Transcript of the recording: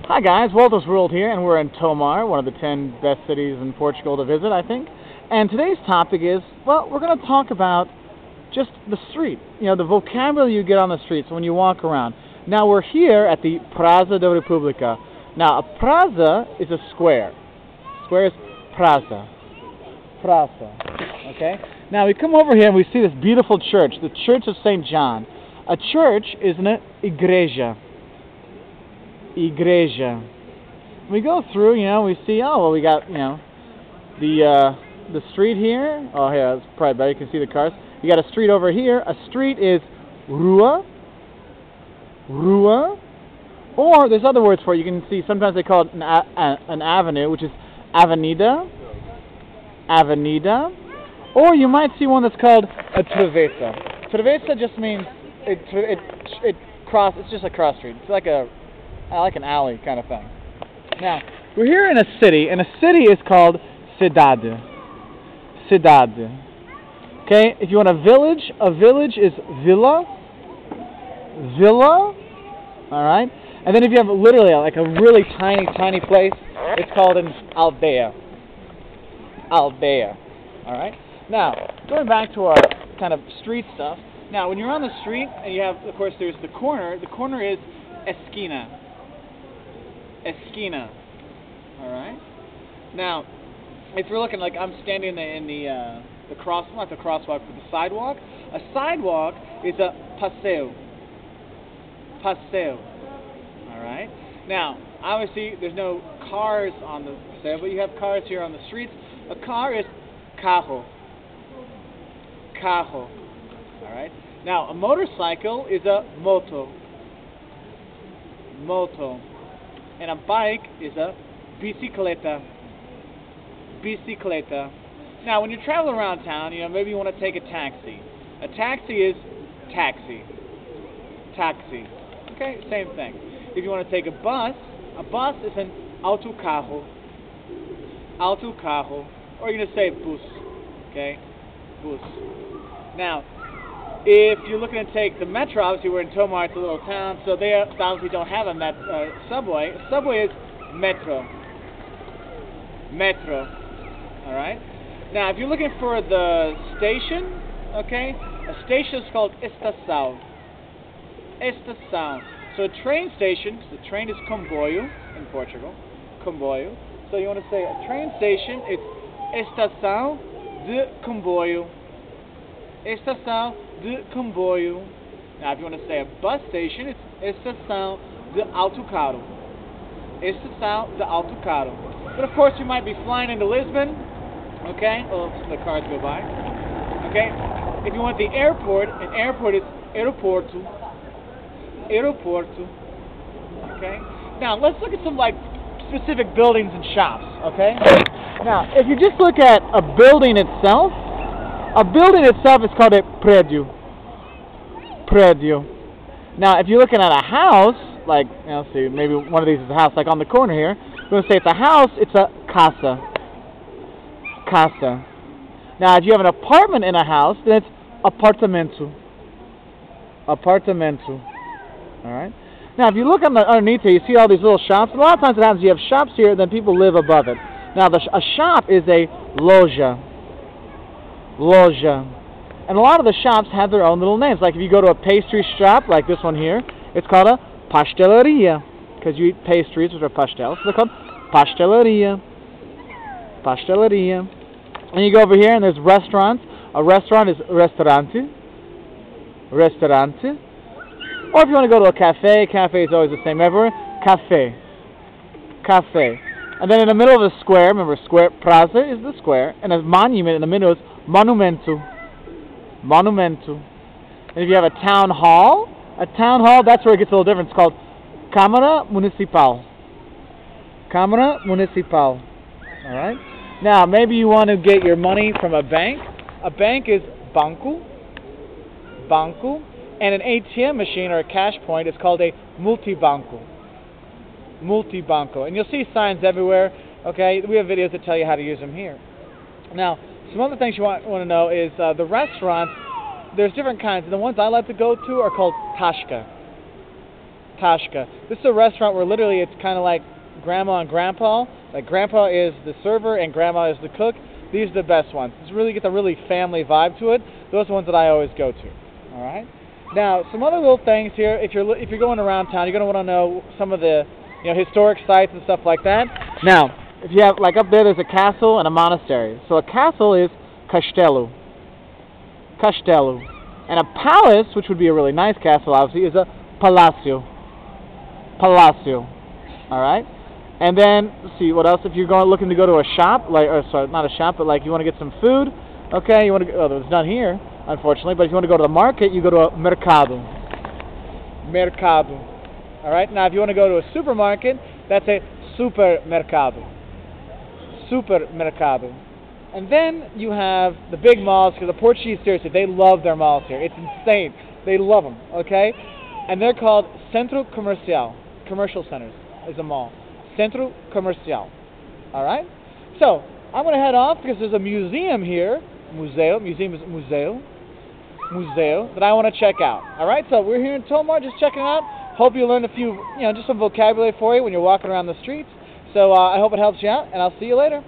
Hi guys, Walter's World here, and we're in Tomar, one of the 10 best cities in Portugal to visit, I think. And today's topic is, well, we're going to talk about just the street. You know, the vocabulary you get on the streets when you walk around. Now we're here at the Praça da República. Now a praça is a square. Square is praça. Praça. Okay? Now we come over here and we see this beautiful church, the Church of St. John. A church is an igreja. Igreja. We go through, you know, we see, oh, well, we got, you know, the street here. Oh, yeah, it's probably better. You can see the cars. You got a street over here. A street is rua. Rua. Or there's other words for it. You can see sometimes they call it an avenue, which is avenida. Avenida. Or you might see one that's called a travessa. Travessa just means it's just a cross street. It's like an alley kind of thing. Now, we're here in a city, and a city is called cidade. Cidade. Okay, if you want a village is vila. Villa. Alright? And then if you have literally like a really tiny place, it's called an aldeia. Aldeia. Alright? Now, going back to our kind of street stuff. Now, when you're on the street, and you have, of course, there's the corner. The corner is esquina. Esquina. Alright? Now, if you're looking like I'm standing in the cross, not the crosswalk, but the sidewalk. A sidewalk is a passeio. Passeio. Alright? Now, obviously, there's no cars on the passeio, but you have cars here on the streets. A car is carro. Carro. Alright? Now, a motorcycle is a moto. Moto. And a bike is a bicicleta. Bicicleta. Now, when you travel around town, you know, maybe you want to take a taxi. A taxi is taxi. Taxi. Okay, same thing. If you want to take a bus is an autocarro. Autocarro. Or you're going to say bus. Okay? Bus. Now, if you're looking to take the metro, obviously we're in Tomar, it's a little town, so they obviously don't have a subway. A subway is metro. Metro. Alright? Now, if you're looking for the station, okay, a station is called estacao. Estacao. So a train station, the train is comboio in Portugal. Comboio. So you want to say a train station, it's estação de comboio. Estação de comboio. Now, if you want to say a bus station, it's estação de autocarro. Estação de autocarro. But of course, you might be flying into Lisbon. Okay? Oh, the cars go by. Okay? If you want the airport, an airport is aeroporto. Aeroporto. Okay? Now, let's look at some like specific buildings and shops. Okay? Now, if you just look at a building itself, is called a predio. Predio. Now, if you're looking at a house, like, you know, let's see, maybe one of these is a house, like on the corner here, we're going to say it's a house, it's a casa. Casa. Now, if you have an apartment in a house, then it's apartamento. Apartamento. Alright? Now, if you look underneath here, you see all these little shops. A lot of times it happens, you have shops here, then people live above it. Now, a shop is a loja. Loja. And a lot of the shops have their own little names. Like if you go to a pastry shop, like this one here, it's called a pastelaria. Because you eat pastries, which are pastels. So they're called pastelaria. Pastelaria. And you go over here and there's restaurants. A restaurant is restaurante. Restaurante. Or if you want to go to a cafe, cafe is always the same everywhere. Cafe. Cafe. And then in the middle of the square, remember square, praça is the square, and a monument in the middle is monumento. Monumento. And if you have a town hall, that's where it gets a little different. It's called Câmara Municipal. Câmara Municipal. Alright? Now, maybe you want to get your money from a bank. A bank is banco. Banco. And an ATM machine or a cash point is called a multibanco. Multibanco. And you'll see signs everywhere. Okay? We have videos that tell you how to use them here. Now, some other things you want to know is the restaurants. There's different kinds. The ones I like to go to are called tasca. tasca. This is a restaurant where literally it's kind of like grandma and grandpa. Like grandpa is the server and grandma is the cook. These are the best ones. It's really get the really family vibe to it. Those are the ones that I always go to. All right. Now, some other little things here. If you're going around town, you're going to want to know some of the historic sites and stuff like that. Now, if you have like up there, there's a castle and a monastery. So a castle is castelo. Castelo. And a palace, which would be a really nice castle, obviously, is a palacio. Palacio. All right. And then, let's see, what else? If you're looking to go to a shop, sorry, not a shop, but like you want to get some food, okay, you want to go, there's none here, unfortunately, but if you want to go to the market, you go to a mercado. Mercado. All right, now if you want to go to a supermarket, that's a supermercado. Supermercado. And then you have the big malls, because the Portuguese, seriously, they love their malls here. It's insane. They love them, okay? And they're called Centro Comercial. Commercial centers is a mall. Centro Comercial. Alright? So, I'm going to head off because there's a museum here. Museo. Museum is museo. Museo. That I want to check out. Alright? So, we're here in Tomar just checking it out. Hope you learned a few, just some vocabulary for you when you're walking around the streets. So, I hope it helps you out, and I'll see you later.